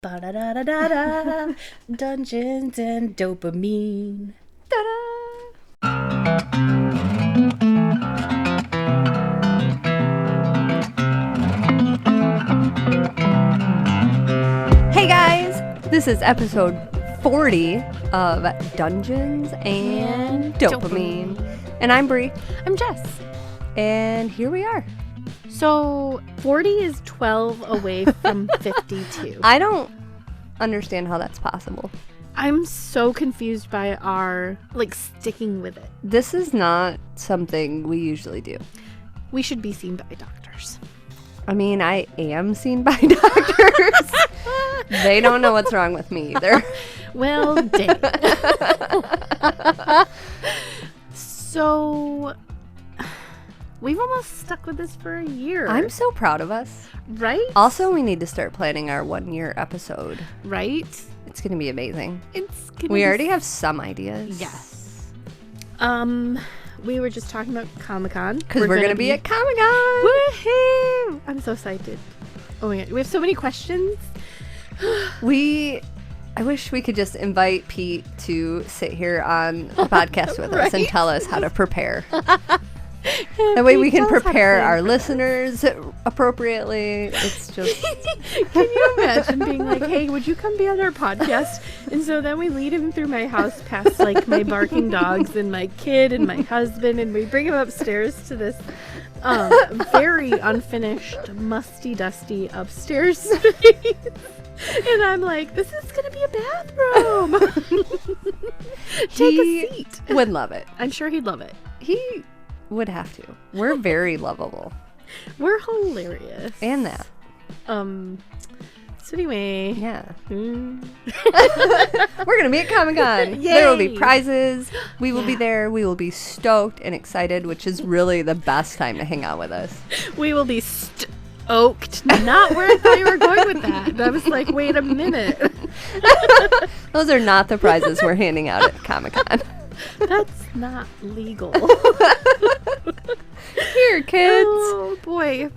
Ba-da-da-da-da-da. Dungeons and Dopamine. Ta-da! Hey guys, this is episode 40 of Dungeons and Dopamine. And I'm Bree. I'm Jess. And here we are. So 40 is 12 away from 52. I don't understand how that's possible. I'm so confused by our, sticking with it. This is not something we usually do. We should be seen by doctors. I mean, I am seen by doctors. They don't know what's wrong with me either. Well, dang. So, we've almost stuck with this for a year. I'm so proud of us. Right? Also, we need to start planning our 1-year episode. Right? It's going to be amazing. We already have some ideas. Yes. We were just talking about Comic-Con. Because we're going to be at Comic-Con. Woohoo! I'm so excited. Oh my god. We have so many questions. I wish we could just invite Pete to sit here on the podcast with us and tell us how to prepare. That way we can prepare our listeners appropriately. It's just... Can you imagine being like, hey, would you come be on our podcast? And so then we lead him through my house past my barking dogs and my kid and my husband, and we bring him upstairs to this very unfinished, musty, dusty upstairs space. And I'm like, this is going to be a bathroom. Take a seat. Would love it. I'm sure he'd love it. He would have to. We're very lovable. We're hilarious. And that. So anyway. Yeah. We're going to be at Comic-Con. Yay. There will be prizes. We will be there. We will be stoked and excited, which is really the best time to hang out with us. We will be stoked. Not where I thought you were going with that. And I was like, wait a minute. Those are not the prizes we're handing out at Comic-Con. That's not legal. Here, kids. Oh, boy.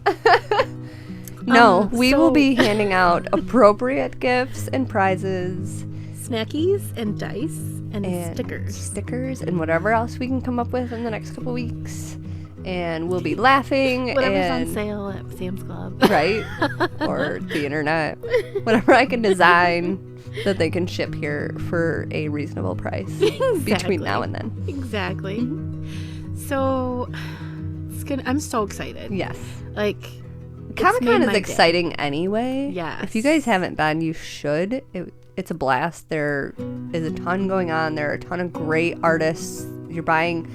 No, we will be handing out appropriate gifts and prizes. Snackies and dice and stickers. Stickers and whatever else we can come up with in the next couple weeks. And we'll be laughing. Whatever's on sale at Sam's Club. Right? Or the internet. Whatever I can design that they can ship here for a reasonable price. Exactly. Between now and then. Exactly. Mm-hmm. So, I'm so excited. Yes. Comic-Con is exciting anyway. Yes. If you guys haven't been, you should. It's a blast. There is a ton going on. There are a ton of great artists. You're buying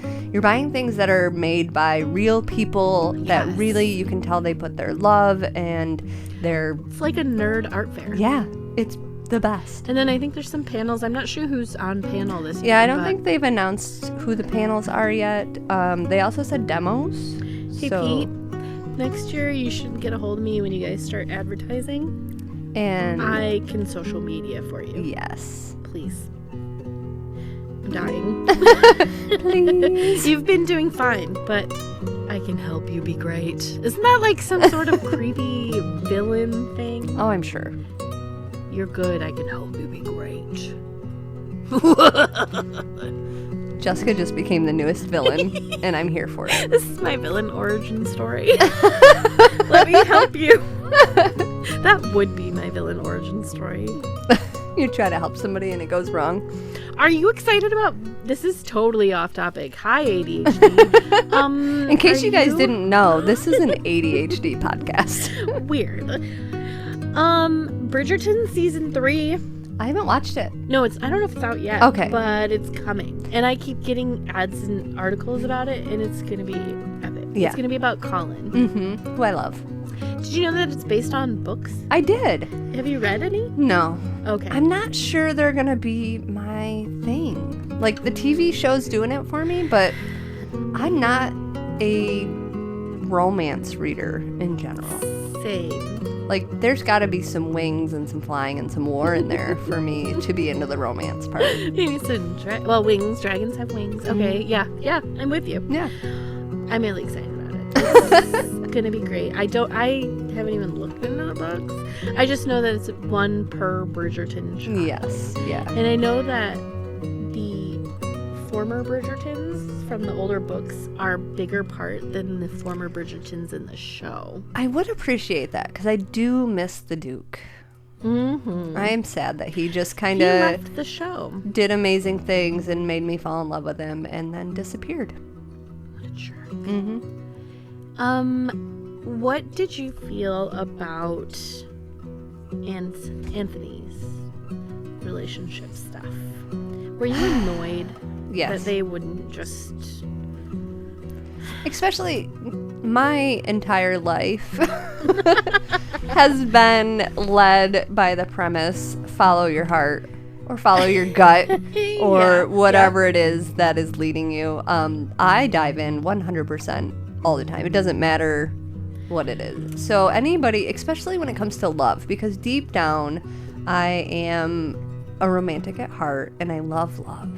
things that are made by real people that really you can tell they put their love and their... It's like a nerd art fair. Yeah, it's the best. And then I think there's some panels. I'm not sure who's on panel this year. Yeah, I don't think they've announced who the panels are yet. They also said demos. Hey, Pete, next year you should get a hold of me when you guys start advertising. And I can social media for you. Yes. Please. I'm dying. Please. You've been doing fine, but I can help you be great. Isn't that like some sort of creepy villain thing? Oh, I'm sure. You're good. I can help you be great. Jessica just became the newest villain, and I'm here for it. This is my villain origin story. Let me help you. That would be my villain origin story. You try to help somebody and it goes wrong. Are you excited about... This is totally off topic. Hi, ADHD. In case you guys didn't know, this is an ADHD podcast. Weird. Bridgerton season 3. I haven't watched it. No, I don't know if it's out yet. Okay. But it's coming. And I keep getting ads and articles about it, and it's going to be epic. Yeah. It's going to be about Colin. Mm-hmm. Who I love. Did you know that it's based on books? I did. Have you read any? No. Okay. I'm not sure they're going to be my thing. The TV show's doing it for me, but I'm not a romance reader in general. Same. There's got to be some wings and some flying and some war in there for me to be into the romance part. Maybe some wings. Dragons have wings. Okay, yeah, I'm with you. Yeah. I'm really excited about it. gonna be great. I haven't even looked into the books. I just know that it's one per Bridgerton child. Yes, yeah. And I know that the former Bridgertons from the older books are a bigger part than the former Bridgertons in the show. I would appreciate that because I do miss the Duke. Mm-hmm. I am sad that he just kind He of left the show. did amazing things and made me fall in love with him and then disappeared. What a jerk. Mm-hmm. What did you feel about Anthony's relationship stuff? Were you annoyed Yes. that they wouldn't just... Especially my entire life has been led by the premise, follow your heart or follow your gut or whatever it is that is leading you. I dive in 100% all the time. It doesn't matter what it is. So anybody, especially when it comes to love, because deep down I am a romantic at heart and I love love.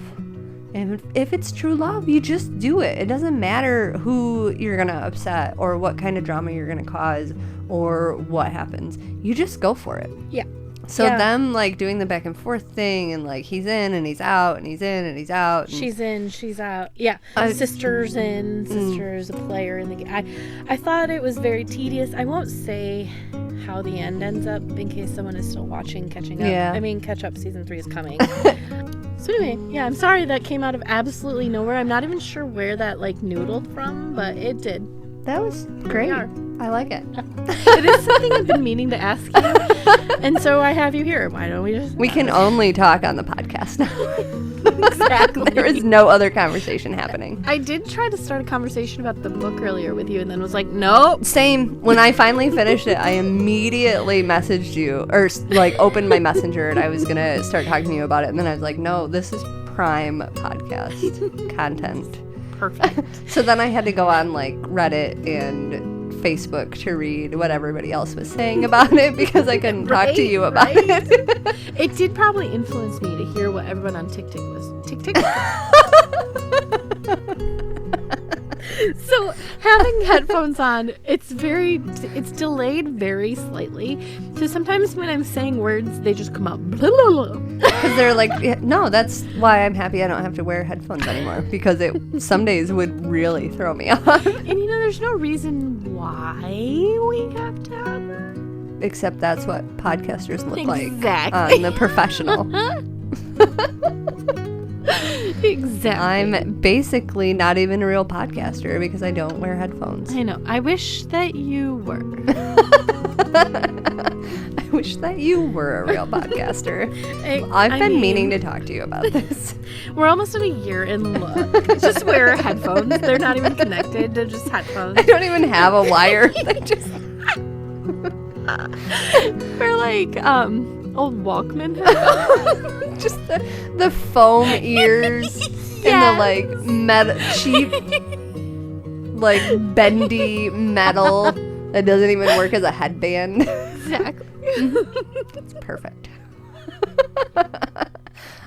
And if it's true love, you just do it. It doesn't matter who you're going to upset or what kind of drama you're going to cause or what happens. You just go for it. Yeah. So them, like, doing the back and forth thing and, like, he's in and he's out and he's in and he's out. And she's in, she's out. Yeah. Sister's in, sister's a player in the game. I thought it was very tedious. I won't say how the end ends up in case someone is still watching, catching up. Yeah. I mean, catch up season 3 is coming. So anyway, yeah, I'm sorry that came out of absolutely nowhere. I'm not even sure where that, like, noodled from, but it did. That was great. I like it. It is something I've been meaning to ask you, and so I have you here. Why don't we just... We can only talk on the podcast now. Exactly. There is no other conversation happening. I did try to start a conversation about the book earlier with you, and then was like, nope. Same. When I finally finished it, I immediately messaged you, or, like, opened my messenger, and I was going to start talking to you about it, and then I was like, no, this is prime podcast content. Perfect. So then I had to go on, like, Reddit and Facebook to read what everybody else was saying about it because I couldn't talk to you about it. It did probably influence me to hear what everyone on TikTok was... TikTok? So having headphones on, it's delayed very slightly. So sometimes when I'm saying words, they just come out. Because they're like, no, that's why I'm happy I don't have to wear headphones anymore. Because it some days would really throw me off. And you know, there's no reason why we have to have them. Except that's what podcasters look like Exactly. on The Professional. Exactly. I'm basically not even a real podcaster because I don't wear headphones. I know. I wish that you were. I wish that you were a real podcaster. I've been meaning to talk to you about this. We're almost at a year and look. Just wear headphones. They're not even connected. They're just headphones. I don't even have a wire. They just... We're like, old Walkman headphones. Just the foam ears and the, like, cheap, like, bendy metal that doesn't even work as a headband. Exactly. It's perfect.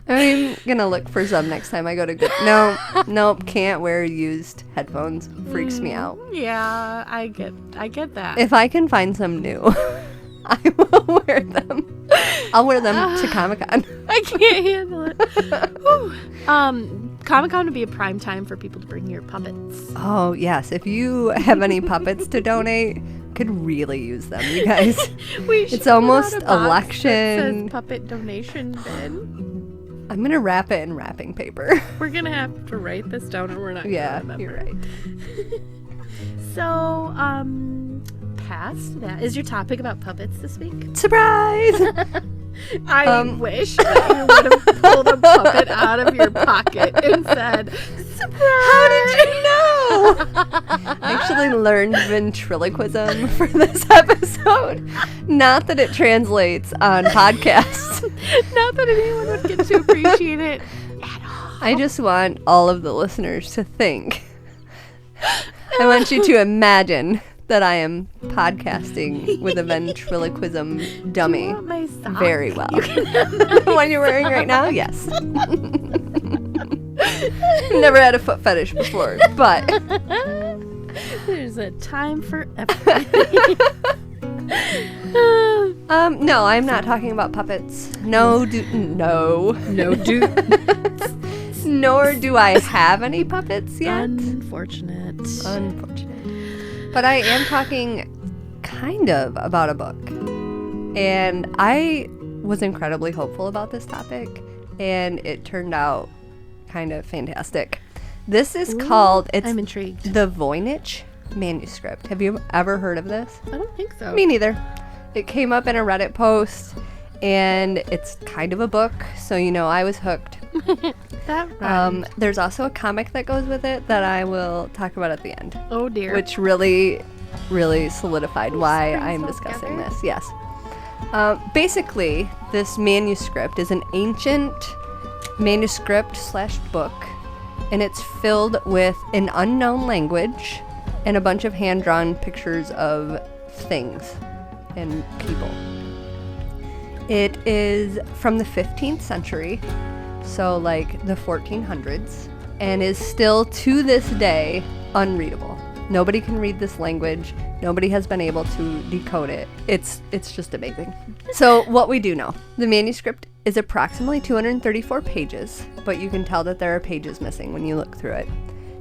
I'm gonna look for some next time I go to good. Nope, can't wear used headphones. Freaks me out. Yeah, I get that. If I can find some new, I will wear them. I'll wear them to Comic-Con. I can't handle it. Comic-Con would be a prime time for people to bring your puppets. Oh, yes. If you have any puppets to donate, could really use them, you guys. It's almost election. That says puppet donation bin. I'm going to wrap it in wrapping paper. We're going to have to write this down or we're not going to remember. You're right. So, past that, is your topic about puppets this week? Surprise! I wish that you would have pulled a puppet out of your pocket and said, surprise! How did you know? I actually learned ventriloquism for this episode. Not that it translates on podcasts. Not that anyone would get to appreciate it at all. I just want all of the listeners to think. I want you to imagine that I am podcasting with a ventriloquism dummy. Do you want my sock? Very well. The one you're wearing right now? Yes. Never had a foot fetish before, but There's a time for everything. No, I'm not talking about puppets. No. No, dude. Nor do I have any puppets yet. Unfortunate. But I am talking kind of about a book. And I was incredibly hopeful about this topic, and it turned out kind of fantastic. This is called, I'm intrigued. The Voynich manuscript. Have you ever heard of this? I don't think so. Me neither. It came up in a Reddit post, and it's kind of a book, so I was hooked. That rhymed. There's also a comic that goes with it that I will talk about at the end. Oh dear. Which really, really solidied why Springs I'm all discussing together. this. Yes. Basically, this manuscript is an ancient manuscript/book, and it's filled with an unknown language and a bunch of hand-drawn pictures of things and people. It is from the 15th century, so like the 1400s, and is still to this day unreadable. Nobody can read this language. Nobody has been able to decode it. It's just amazing. So what we do know, the manuscript is approximately 234 pages, but you can tell that there are pages missing when you look through it.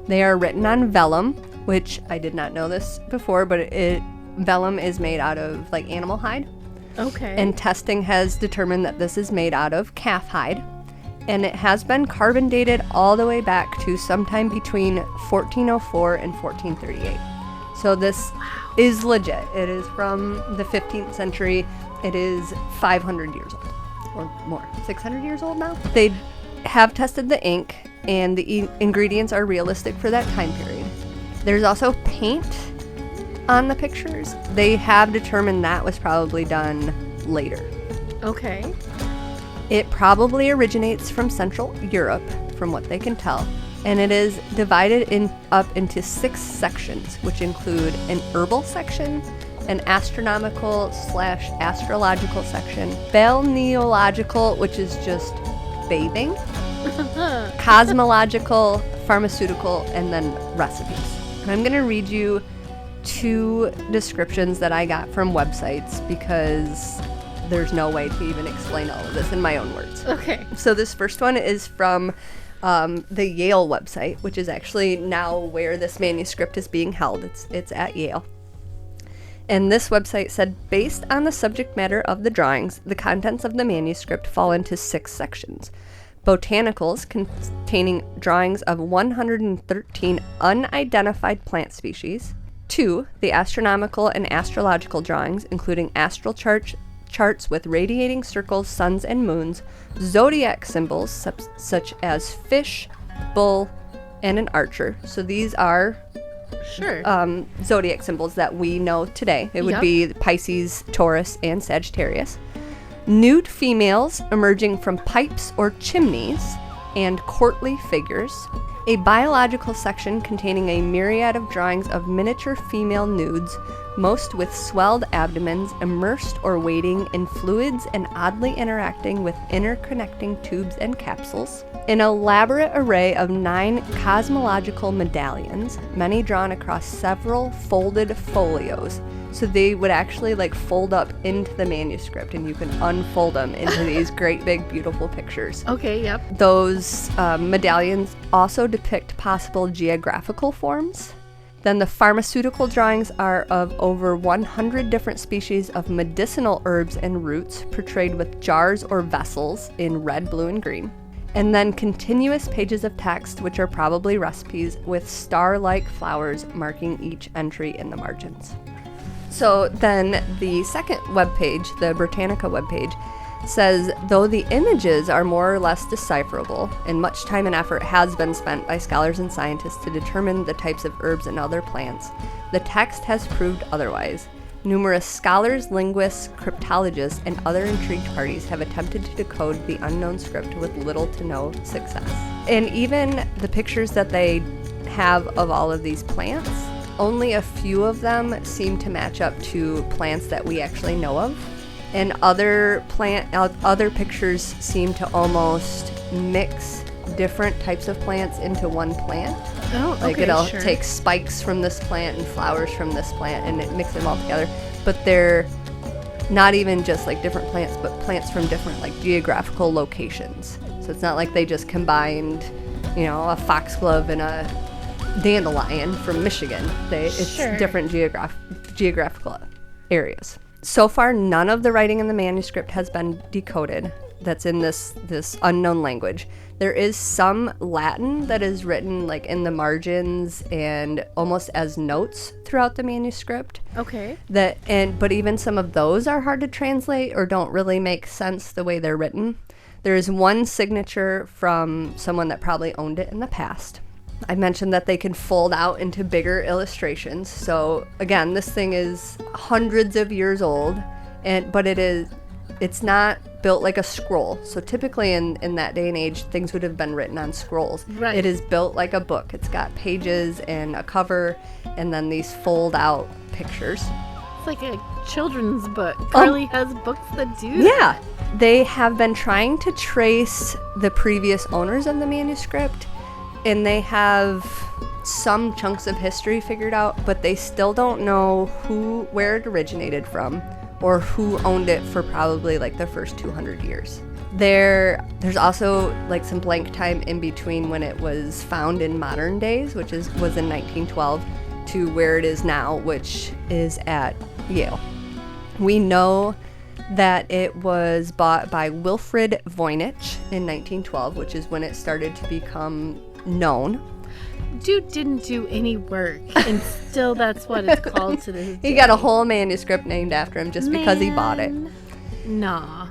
They are written on vellum, which I did not know this before, but vellum is made out of like animal hide. Okay. And testing has determined that this is made out of calf hide. And it has been carbon dated all the way back to sometime between 1404 and 1438. So this is legit. It is from the 15th century. It is 500 years old or more. 600 years old now? They have tested the ink, and the ingredients are realistic for that time period. There's also paint on the pictures. They have determined that was probably done later. Okay. It probably originates from Central Europe, from what they can tell, and it is divided up into 6 sections, which include an herbal section, an astronomical/astrological section, balneological, which is just bathing, cosmological, pharmaceutical, and then recipes. And I'm going to read you 2 descriptions that I got from websites because there's no way to even explain all of this in my own words. Okay. So this first one is from the Yale website, which is actually now where this manuscript is being held. It's at Yale. And this website said, based on the subject matter of the drawings, the contents of the manuscript fall into 6 sections. Botanicals, containing drawings of 113 unidentified plant species. 2, the astronomical and astrological drawings, including astral charts with radiating circles, suns, and moons, zodiac symbols such as fish, bull, and an archer. So these are zodiac symbols that we know today. It would be Pisces, Taurus, and Sagittarius. Nude females emerging from pipes or chimneys, and courtly figures. A biological section containing a myriad of drawings of miniature female nudes, most with swelled abdomens, immersed or wading in fluids and oddly interacting with interconnecting tubes and capsules. An elaborate array of 9 cosmological medallions, many drawn across several folded folios. So they would actually like fold up into the manuscript, and you can unfold them into these great big beautiful pictures. Okay, yep. Those medallions also depict possible geographical forms. Then the pharmaceutical drawings are of over 100 different species of medicinal herbs and roots portrayed with jars or vessels in red, blue, and green. And then continuous pages of text, which are probably recipes, with star-like flowers marking each entry in the margins. So then the second webpage, the Britannica webpage, says, though the images are more or less decipherable, and much time and effort has been spent by scholars and scientists to determine the types of herbs and other plants, the text has proved otherwise. Numerous scholars, linguists, cryptologists, and other intrigued parties have attempted to decode the unknown script with little to no success. And even the pictures that they have of all of these plants, only a few of them seem to match up to plants that we actually know of. And other pictures seem to almost mix different types of plants into one plant. Oh, Like okay, it'll sure. take spikes from this plant and flowers from this plant and it mix them all together. But they're not even just like different plants, but plants from different like geographical locations. So it's not like they just combined, a foxglove and a dandelion from Michigan. It's Sure. different geographical areas. So far, none of the writing in the manuscript has been decoded. That's in this unknown language. There is some Latin that is written like in the margins and almost as notes throughout the manuscript. Okay. But even some of those are hard to translate or don't really make sense the way they're written. There is one signature from someone that probably owned it in the past. I mentioned that they can fold out into bigger illustrations. So again, this thing is hundreds of years old, but it's not built like a scroll. So typically in that day and age, things would have been written on scrolls. Right. It is built like a book. It's got pages and a cover and then these fold out pictures. It's like a children's book. Carly has books that do that. Yeah. They have been trying to trace the previous owners of the manuscript, and they have some chunks of history figured out, but they still don't know where it originated from or who owned it for probably like the first 200 years. There's also like some blank time in between when it was found in modern days, was in 1912, to where it is now, which is at Yale. We know that it was bought by Wilfrid Voynich in 1912, which is when it started to become known. Dude didn't do any work, and still that's what it's called to this day. He got a whole manuscript named after him just because he bought it. Nah.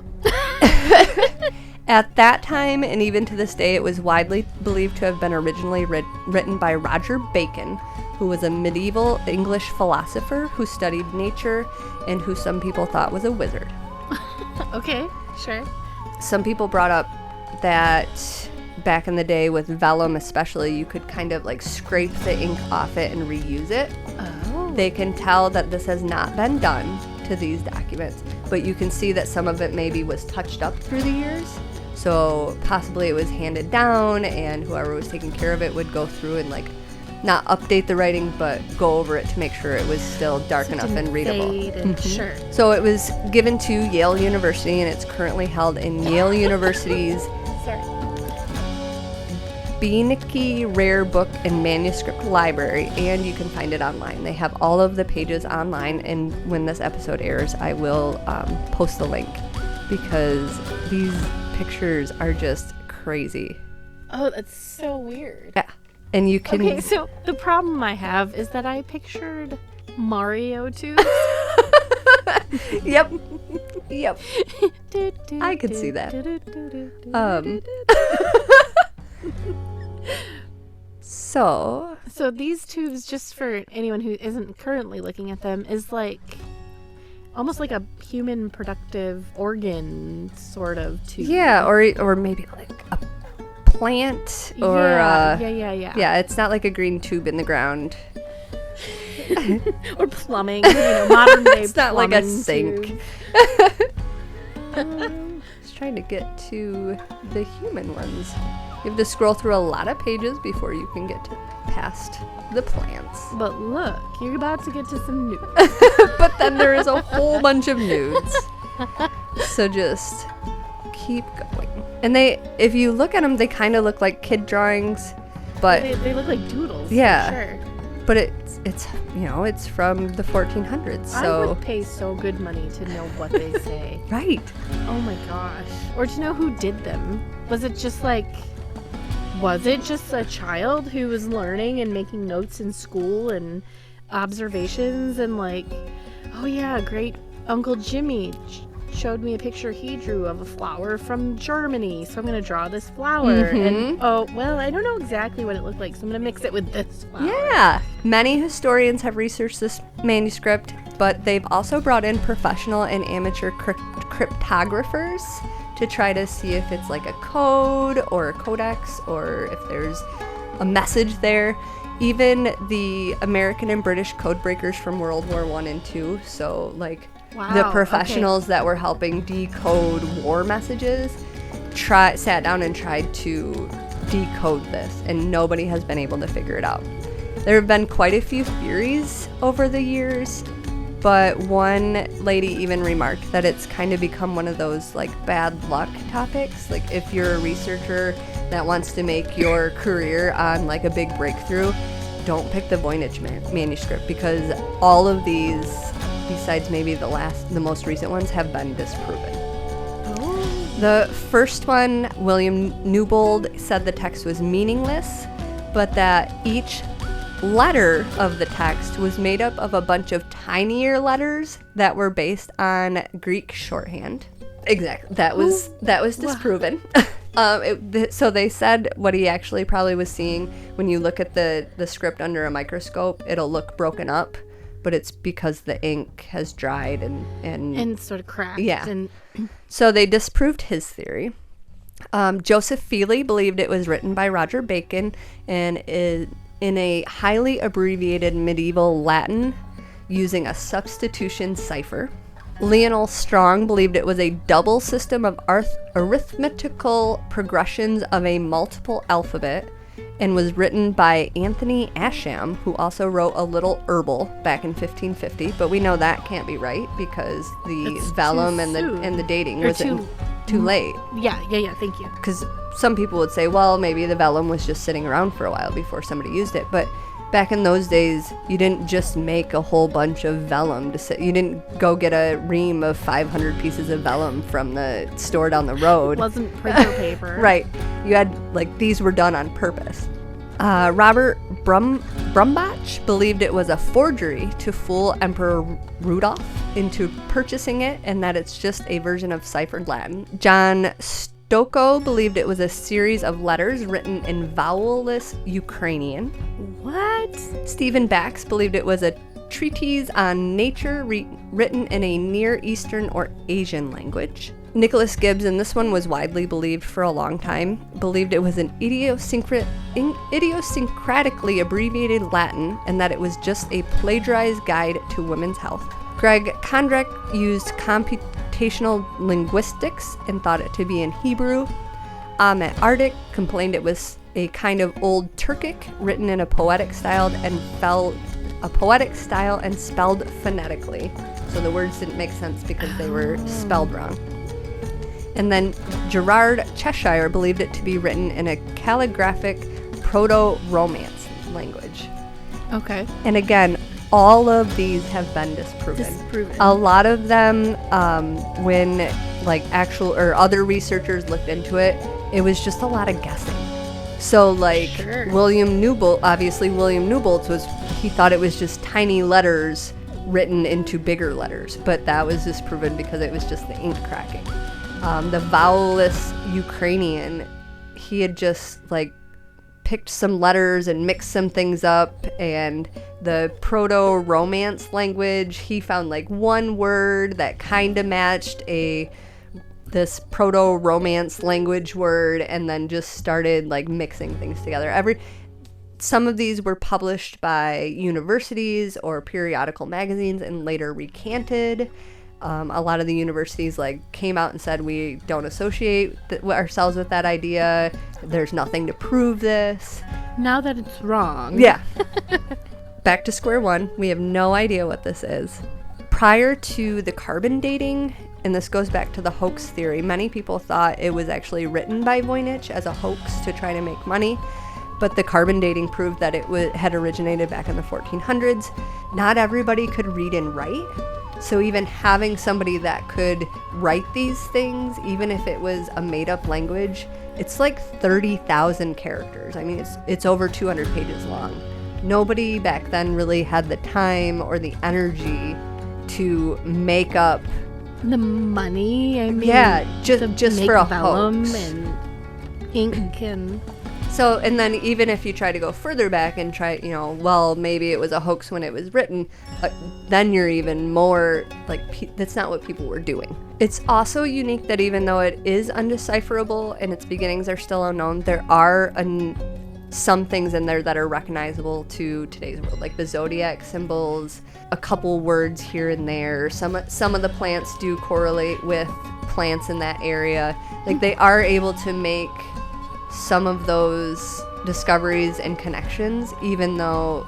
At that time, and even to this day, it was widely believed to have been originally written by Roger Bacon, who was a medieval English philosopher who studied nature and who some people thought was a wizard. Okay, sure. Some people brought up that back in the day with vellum especially, you could kind of like scrape the ink off it and reuse it. Oh. They can tell that this has not been done to these documents, but you can see that some of it maybe was touched up through the years. So possibly it was handed down and whoever was taking care of it would go through and like not update the writing, but go over it to make sure it was still dark enough and readable. Sure. So it was given to Yale University, and it's currently held in Yale University's Sorry. Beinecke Rare Book and Manuscript Library, and you can find it online. They have all of the pages online, and when this episode airs, I will post the link because these pictures are just crazy. Oh, that's so weird. Yeah. And you can... Okay, so the problem I have is that I pictured Mario too. Yep. I could see that. So these tubes, just for anyone who isn't currently looking at them, is like almost like a human productive organ sort of tube. Yeah, or maybe like a plant or yeah. It's not like a green tube in the ground. Or plumbing, modern day. It's not like a plumbing sink. tube. Just trying to get to the human ones. You have to scroll through a lot of pages before you can get past the plants. But look, you're about to get to some nudes. But then there is a whole bunch of nudes. So just keep going. And if you look at them, they kind of look like kid drawings, but they look like doodles. Yeah. For sure. but it's from the 1400s. So I would pay so good money to know what they say. right. Oh my gosh. Or to know who did them. Was it just a child who was learning and making notes in school and observations and like, oh yeah, great Uncle Jimmy showed me a picture he drew of a flower from Germany, so I'm going to draw this flower. And I don't know exactly what it looked like, so I'm going to mix it with this flower. Yeah. Many historians have researched this manuscript, but they've also brought in professional and amateur cryptographers to try to see if it's like a code or a codex or if there's a message there. Even the American and British code breakers from World War I and II, so like the professionals that were helping decode war messages, sat down and tried to decode this, and nobody has been able to figure it out. There have been quite a few theories over the years, but one lady even remarked that it's kind of become one of those like bad luck topics. Like if you're a researcher that wants to make your career on like a big breakthrough, don't pick the Voynich manuscript, because all of these, besides maybe the most recent ones, have been disproven. Oh. The first one, William Newbold said the text was meaningless, but that each letter of the text was made up of a bunch of tinier letters that were based on Greek shorthand. Exactly. That was disproven. So they said what he actually probably was seeing, when you look at the script under a microscope, it'll look broken up, but it's because the ink has dried and sort of cracked. Yeah. And so they disproved his theory. Joseph Feeney believed it was written by Roger Bacon and is in a highly abbreviated medieval Latin using a substitution cipher. Lionel Strong believed it was a double system of arithmetical progressions of a multiple alphabet and was written by Anthony Ascham, who also wrote A Little Herbal back in 1550, but we know that can't be right because the vellum and the dating was too late. Yeah, thank you. Because some people would say, well, maybe the vellum was just sitting around for a while before somebody used it, but back in those days, you didn't just make a whole bunch of vellum to sit. You didn't go get a ream of 500 pieces of vellum from the store down the road. It wasn't printer paper. Right. You had, these were done on purpose. Robert Brumbach believed it was a forgery to fool Emperor Rudolph into purchasing it, and that it's just a version of ciphered Latin. John Stocco believed it was a series of letters written in vowelless Ukrainian. What? Stephen Bax believed it was a treatise on nature written in a Near Eastern or Asian language. Nicholas Gibbs, and this one was widely believed for a long time, believed it was an idiosyncratically abbreviated Latin, and that it was just a plagiarized guide to women's health. Greg Kondrak used computational linguistics and thought it to be in Hebrew. Ahmet Ardik complained it was a kind of old Turkic written in a poetic style and spelled phonetically. So the words didn't make sense because they were spelled wrong. And then Gerard Cheshire believed it to be written in a calligraphic proto-Romance language. Okay. And again, all of these have been disproven. A lot of them, when actual or other researchers looked into it, it was just a lot of guessing. So Sure. William Newbolt's he thought it was just tiny letters written into bigger letters, but that was disproven because it was just the ink cracking. The vowelless Ukrainian, he had just picked some letters and mixed some things up, and the proto-Romance language, he found one word that kind of matched this proto-Romance language word, and then just started mixing things together. Some of these were published by universities or periodical magazines and later recanted. A lot of the universities came out and said, we don't associate ourselves with that idea. There's nothing to prove this. Now that it's wrong. Yeah. Back to square one. We have no idea what this is. Prior to the carbon dating, and this goes back to the hoax theory, many people thought it was actually written by Voynich as a hoax to try to make money. But the carbon dating proved that it had originated back in the 1400s. Not everybody could read and write. So even having somebody that could write these things, even if it was a made-up language, it's 30,000 characters. I mean, it's over 200 pages long. Nobody back then really had the time or the energy to make up the money. I mean, yeah, just for a vellum hoax and ink and. So, and then even if you try to go further back and try, maybe it was a hoax when it was written, then you're even more that's not what people were doing. It's also unique that even though it is undecipherable and its beginnings are still unknown, there are some things in there that are recognizable to today's world, like the zodiac symbols, a couple words here and there. Some of the plants do correlate with plants in that area. They are able to make some of those discoveries and connections, even though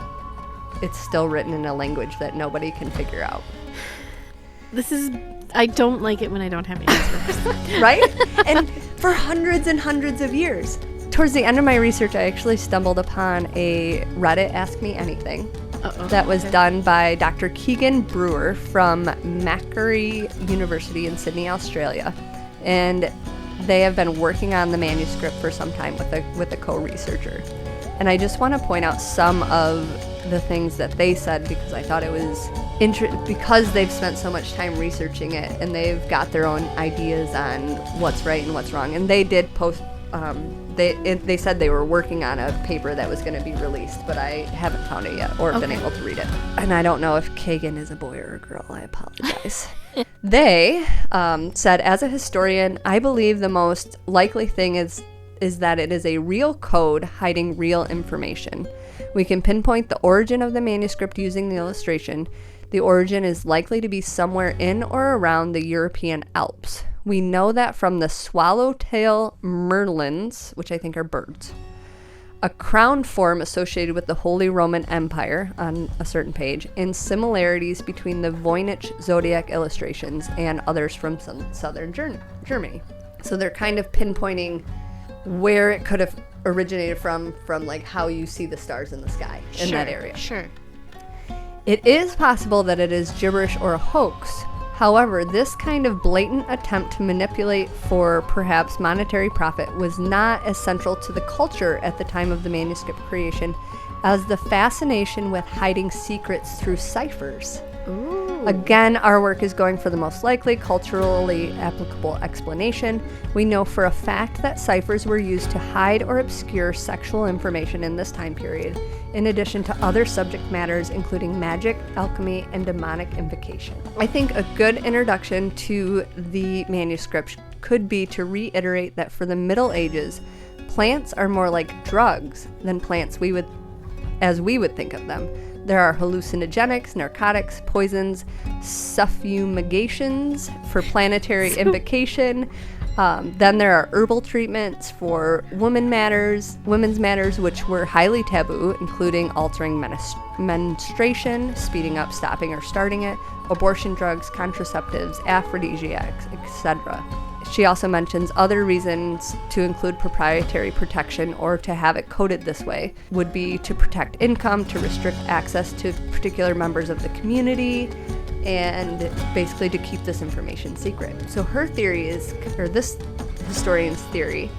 it's still written in a language that nobody can figure out. I don't like it when I don't have answers. Right? And for hundreds and hundreds of years. Towards the end of my research, I actually stumbled upon a Reddit Ask Me Anything that was done by Dr. Keegan Brewer from Macquarie University in Sydney, Australia. And they have been working on the manuscript for some time with a co-researcher. And I just want to point out some of the things that they said, because I thought it was because they've spent so much time researching it and they've got their own ideas on what's right and what's wrong. And they did post, they said they were working on a paper that was going to be released, but I haven't found it yet or been able to read it. And I don't know if Kagan is a boy or a girl. I apologize. They said, as a historian, I believe the most likely thing is that it is a real code hiding real information. We can pinpoint the origin of the manuscript using the illustration. The origin is likely to be somewhere in or around the European Alps. We know that from the swallowtail merlins, which I think are birds, a crown form associated with the Holy Roman Empire on a certain page, and similarities between the Voynich zodiac illustrations and others from southern Germany. So they're kind of pinpointing where it could have originated from like how you see the stars in the sky in that area. Sure. It is possible that it is gibberish or a hoax. However, this kind of blatant attempt to manipulate for perhaps monetary profit was not as central to the culture at the time of the manuscript creation as the fascination with hiding secrets through ciphers. Ooh. Again, our work is going for the most likely culturally applicable explanation. We know for a fact that ciphers were used to hide or obscure sexual information in this time period, in addition to other subject matters including magic, alchemy, and demonic invocation. I think a good introduction to the manuscript could be to reiterate that for the Middle Ages, plants are more like drugs than plants as we would think of them. There are hallucinogenics, narcotics, poisons, suffumigations for planetary invocation. Then there are herbal treatments for women's matters, which were highly taboo, including altering menstruation, speeding up, stopping, or starting it, abortion drugs, contraceptives, aphrodisiacs, etc. She also mentions other reasons to include proprietary protection or to have it coded this way would be to protect income, to restrict access to particular members of the community, and basically to keep this information secret. So her theory is, or this historian's theory,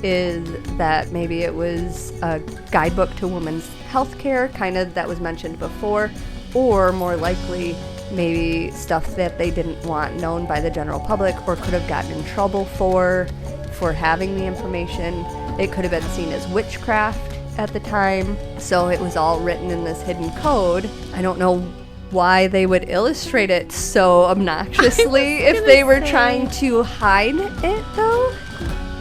is that maybe it was a guidebook to women's healthcare, kind of that was mentioned before, or more likely maybe stuff that they didn't want known by the general public or could have gotten in trouble for having the information. It could have been seen as witchcraft at the time, so it was all written in this hidden code. I don't know why they would illustrate it so obnoxiously if they were trying to hide it, though.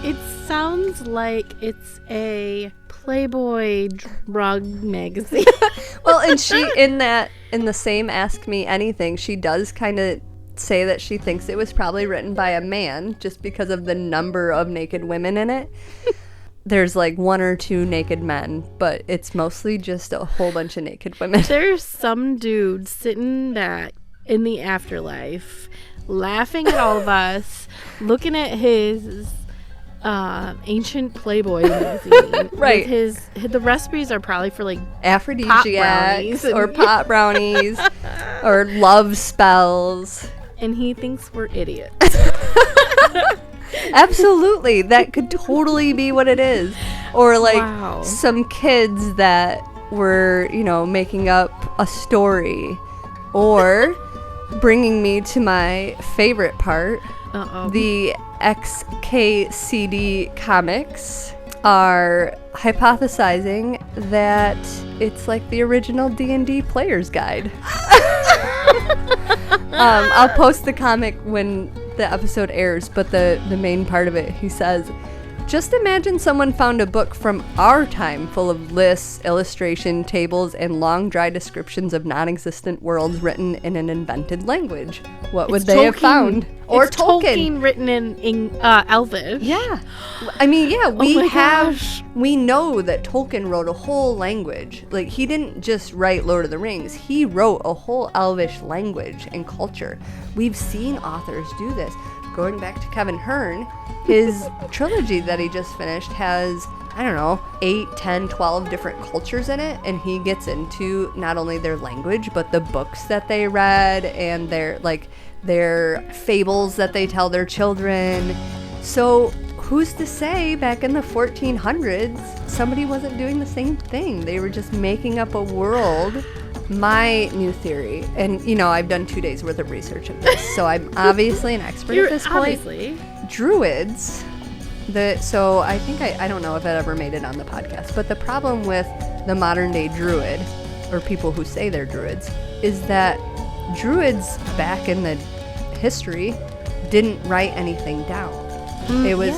It sounds like it's a Playboy drug magazine. Well, and she, in the same Ask Me Anything, she does kind of say that she thinks it was probably written by a man just because of the number of naked women in it. There's like one or two naked men, but it's mostly just a whole bunch of naked women. There's some dude sitting back in the afterlife, laughing at all of us, looking at his ancient Playboy magazine. Right. The recipes are probably for like aphrodisiacs or pot brownies or love spells. And he thinks we're idiots. Absolutely. That could totally be what it is. Or like some kids that were, making up a story. Or bringing me to my favorite part. The XKCD comics are hypothesizing that it's like the original D&D player's guide. I'll post the comic when the episode airs, but the main part of it, he says, Just imagine someone found a book from our time full of lists, illustration, tables, and long, dry descriptions of non-existent worlds written in an invented language. What would they have found? Or it's Tolkien written in Elvish. Yeah. I mean, yeah, gosh. we know that Tolkien wrote a whole language. Like, he didn't just write Lord of the Rings. He wrote a whole Elvish language and culture. We've seen authors do this. Going back to Kevin Hearn, his trilogy that he just finished has, I don't know, 8, 10, 12 different cultures in it, and he gets into not only their language, but the books that they read and their fables that they tell their children. So who's to say back in the 1400s somebody wasn't doing the same thing? They were just making up a world. My new theory, and I've done 2 days worth of research of this, so I'm obviously an expert at this point. Obviously. Druids, so I think I don't know if it ever made it on the podcast, but the problem with the modern day druid, or people who say they're druids, is that druids back in the history didn't write anything down. It was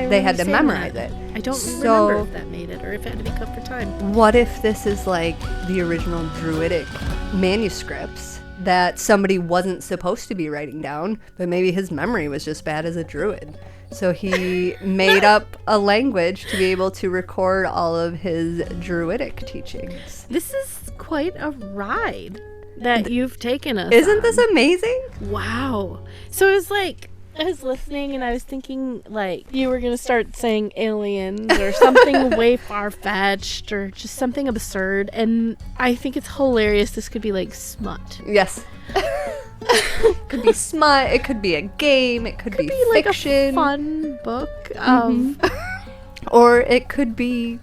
they had to memorize it. I don't remember if that made it or if it had to be cut for time. What if this is like the original druidic manuscripts that somebody wasn't supposed to be writing down, but maybe his memory was just bad as a druid? So he made up a language to be able to record all of his druidic teachings. This is quite a ride that you've taken us Isn't on. this amazing? Wow. So it was like, I was listening and I was thinking like you were going to start saying aliens or something way far-fetched or just something absurd. And I think it's hilarious. This could be like smut. Yes. It could be smut. It could be a game. It could be fiction. Like a fun book of... Or it could be...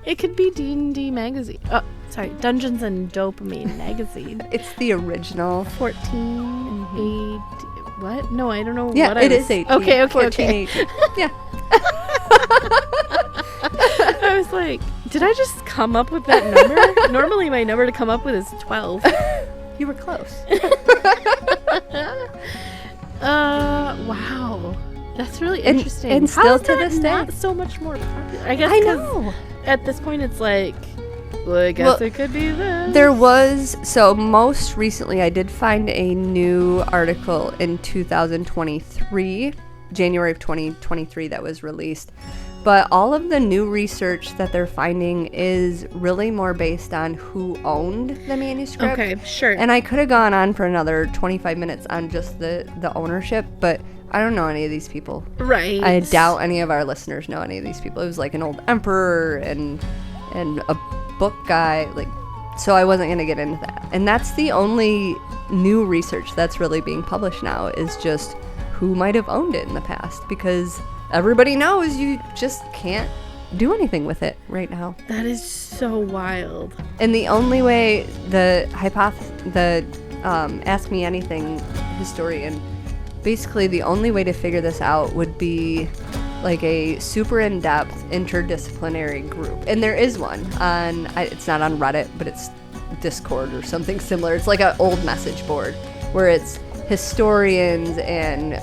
It could be D&D magazine. Oh, sorry. Dungeons and Dopamine magazine. It's the original. 14, 8... What? No, I don't know what it is 18. Okay. 14, 18. Yeah. I was like, did I just come up with that number? Normally my number to come up with is 12. You were close. Wow. That's really interesting. And still How is to that this day, not so much more popular? I guess I know. at this point it's like, well, I guess it could be this. There was, so most recently I did find a new article in 2023, January of 2023 that was released. But all of the new research that they're finding is really more based on who owned the manuscript. Okay, sure. And I could have gone on for another 25 minutes on just the ownership, but I don't know any of these people. Right. I doubt any of our listeners know any of these people. It was like an old emperor and a book guy, so I wasn't going to get into that. And that's the only new research that's really being published now, is just who might have owned it in the past, because everybody knows you just can't do anything with it right now. That is so wild. And the only way, the Ask Me Anything historian, basically the only way to figure this out would be like a super in-depth interdisciplinary group. And there is one on, it's not on Reddit, but it's Discord or something similar. It's like an old message board where it's historians and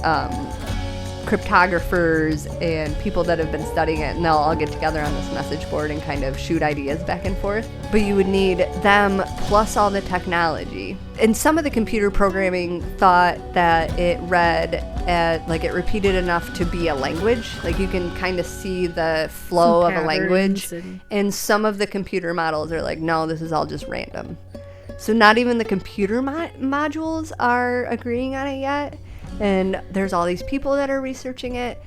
cryptographers and people that have been studying it, and they'll all get together on this message board and kind of shoot ideas back and forth. But you would need them plus all the technology. And some of the computer programming thought that it read it repeated enough to be a language. Like you can kind of see the flow of a language. And some of the computer models are like, no, this is all just random. So not even the computer modules are agreeing on it yet. And there's all these people that are researching it.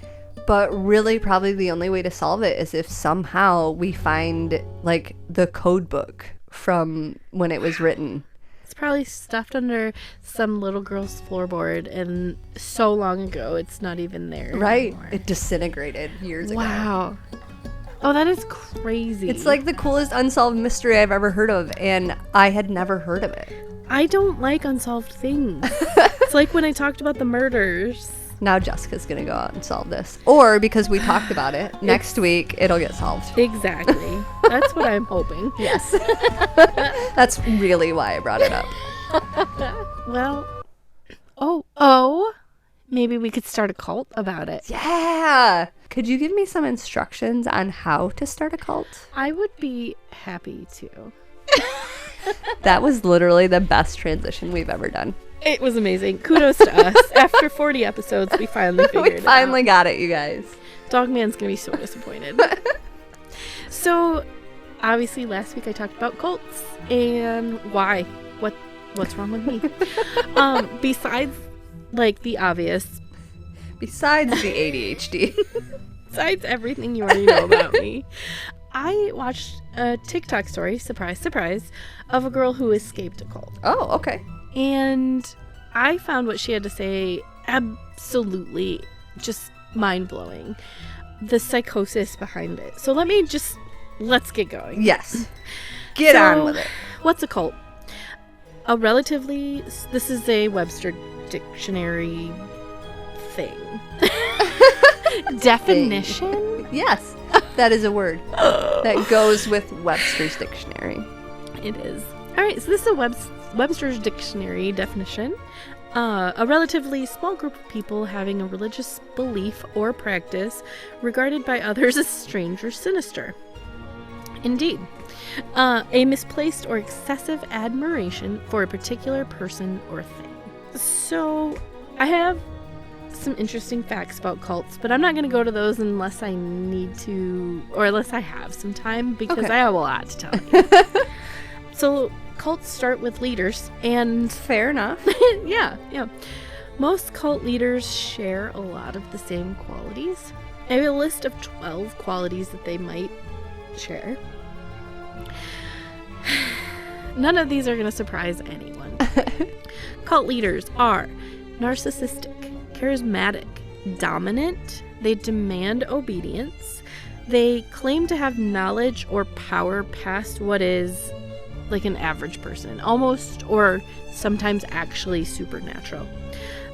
But really, probably the only way to solve it is if somehow we find, like, the code book from when it was written. It's probably stuffed under some little girl's floorboard, and so long ago, it's not even there anymore. It disintegrated years ago. Wow. Oh, that is crazy. It's like the coolest unsolved mystery I've ever heard of, and I had never heard of it. I don't like unsolved things. It's like when I talked about the murders. Now Jessica's going to go out and solve this. Or because we talked about it, next week it'll get solved. Exactly. That's what I'm hoping. Yes. That's really why I brought it up. Well, maybe we could start a cult about it. Yeah. Could you give me some instructions on how to start a cult? I would be happy to. That was literally the best transition we've ever done. It was amazing. Kudos to us. After 40 episodes, we finally figured it out. We finally got it, you guys. Dogman's going to be so disappointed. So, obviously, last week I talked about cults and why. What's wrong with me? Besides, like, the obvious. Besides the ADHD. Besides everything you already know about me. I watched a TikTok story, surprise, surprise, of a girl who escaped a cult. Oh, okay. And I found what she had to say absolutely just mind-blowing. The psychosis behind it. So let's get going. Yes. Get on with it. What's a cult? This is a Webster dictionary thing. Definition? Yes. That is a word that goes with Webster's dictionary. It is. All right, so this is a Webster's dictionary definition. A relatively small group of people having a religious belief or practice regarded by others as strange or sinister. Indeed. A misplaced or excessive admiration for a particular person or thing. So, I have some interesting facts about cults, but I'm not going to go to those unless I need to, or unless I have some time, because I have a lot to tell you. So, cults start with leaders, and fair enough. yeah. Most cult leaders share a lot of the same qualities. I have a list of 12 qualities that they might share. None of these are going to surprise anyone. Cult leaders are narcissistic, charismatic, dominant, they demand obedience, they claim to have knowledge or power past what is like an average person, almost or sometimes actually supernatural.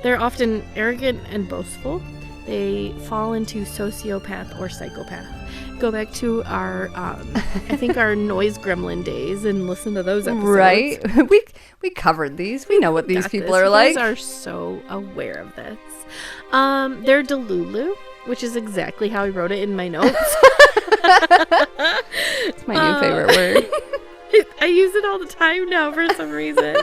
They're often arrogant and boastful. They fall into sociopath or psychopath. Go back to our, I think our noise gremlin days and listen to those episodes. Right. We covered these. We know what these people are like. You guys are so aware of this. They're delulu, which is exactly how I wrote it in my notes. It's my new favorite word. I use it all the time now for some reason.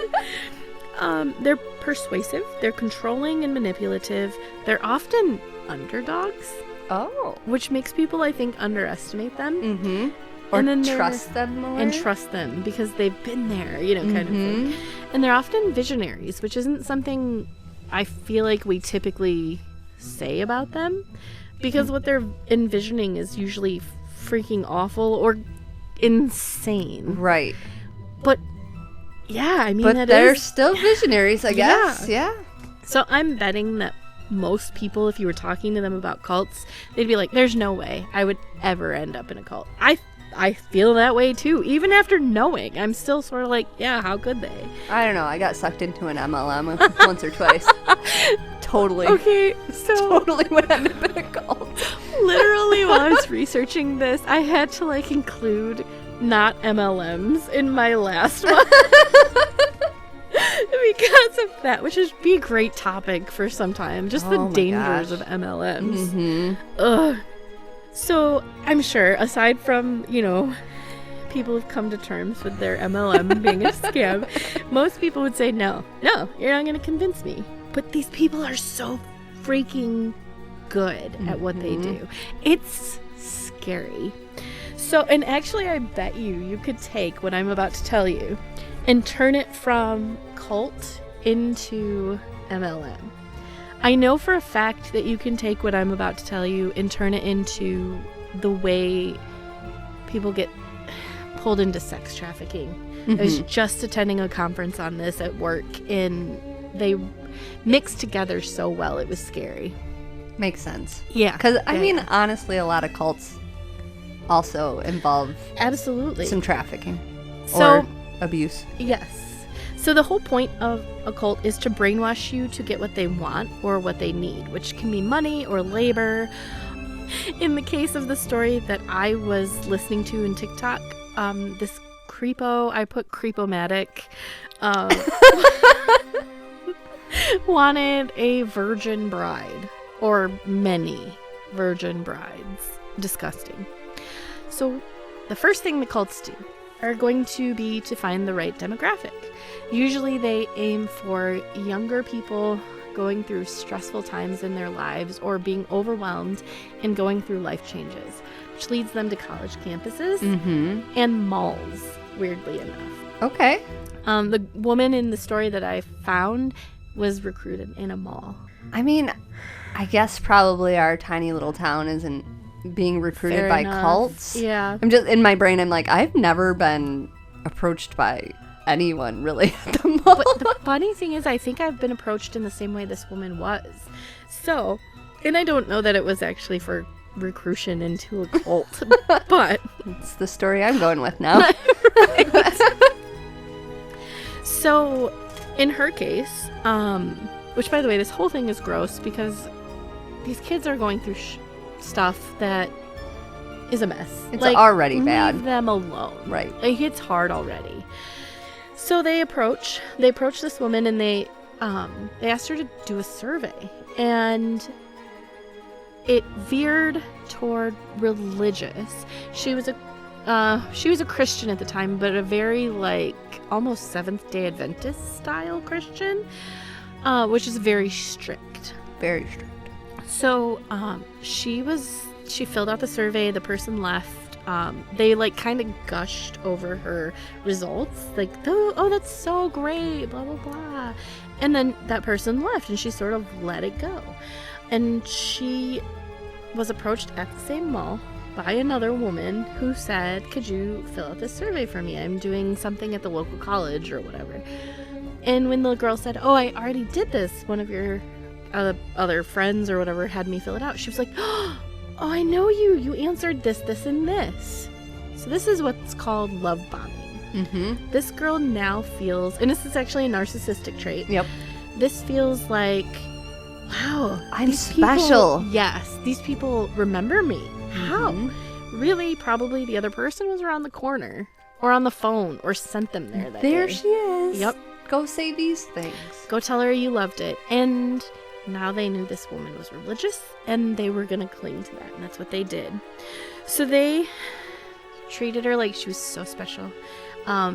They're persuasive. They're controlling and manipulative. They're often underdogs. Oh. Which makes people, I think, underestimate them. Mm-hmm. Or and then trust them more. And trust them because they've been there, kind of thing. And they're often visionaries, which isn't something I feel like we typically say about them. Because what they're envisioning is usually freaking awful or insane. Right. But, yeah, I mean, but they're still visionaries, I guess. Yeah. So I'm betting that most people, if you were talking to them about cults, they'd be like, there's no way I would ever end up in a cult. I feel that way too. Even after knowing, I'm still sort of like, yeah, how could they? I don't know. I got sucked into an MLM once or twice. Totally. Okay, so totally would end up in a cult. Literally, while I was researching this, I had to include not MLMs in my last one. Because of that, which would be a great topic for some time. Just the dangers of MLMs. Mm-hmm. Ugh. So, I'm sure, aside from, people who've come to terms with their MLM being a scam, most people would say, no, you're not going to convince me. But these people are so freaking good at what they do. It's scary. So, and actually, I bet you could take what I'm about to tell you and turn it from cult into MLM. I know for a fact that you can take what I'm about to tell you and turn it into the way people get pulled into sex trafficking. I was just attending a conference on this at work, and they mixed together so well, it was scary. Makes sense. Yeah. Because, I mean, honestly, a lot of cults also involve absolutely some trafficking or abuse. Yes. So the whole point of a cult is to brainwash you to get what they want or what they need, which can be money or labor. In the case of the story that I was listening to in TikTok, this creepo, I put creepomatic, wanted a virgin bride or many virgin brides. Disgusting. So the first thing the cults do are going to be to find the right demographic. Usually they aim for younger people going through stressful times in their lives or being overwhelmed and going through life changes, which leads them to college campuses and malls, weirdly enough. Okay. The woman in the story that I found was recruited in a mall. I mean, I guess probably our tiny little town isn't being recruited Fair by enough. cults. Yeah. I'm just, in my brain, I'm like, I've never been approached by anyone really at the mall. But the funny thing is, I think I've been approached in the same way this woman was. So, and I don't know that it was actually for recruitment into a cult, but It's the story I'm going with now. So, in her case, which by the way, this whole thing is gross because these kids are going through stuff that is a mess. It's already bad. Leave them alone. Right. Like, it's hard already. So they approach this woman and they asked her to do a survey, and it veered toward religious. She was a Christian at the time, but a very almost Seventh-day Adventist style Christian, which is very strict. Very strict. So she filled out the survey. The person left. They kind of gushed over her results, oh, that's so great, blah blah blah, and then that person left, and she sort of let it go. And she was approached at the same mall by another woman who said, "Could you fill out this survey for me? I'm doing something at the local college or whatever." And when the girl said, "Oh, I already did this. One of your other friends or whatever had me fill it out," she was like, "Oh, I know you. You answered this, this, and this." So this is what's called love bombing. Mm-hmm. This girl now feels, and this is actually a narcissistic trait. Yep. This feels like, wow, I'm these people- special. yes, these people remember me. How? Mm-hmm. Really, probably the other person was around the corner or on the phone or sent them there that There day. she is. Yep. Go say these things. Go tell her you loved it. And now they knew this woman was religious, and they were going to cling to that, and that's what they did. So they treated her like she was so special.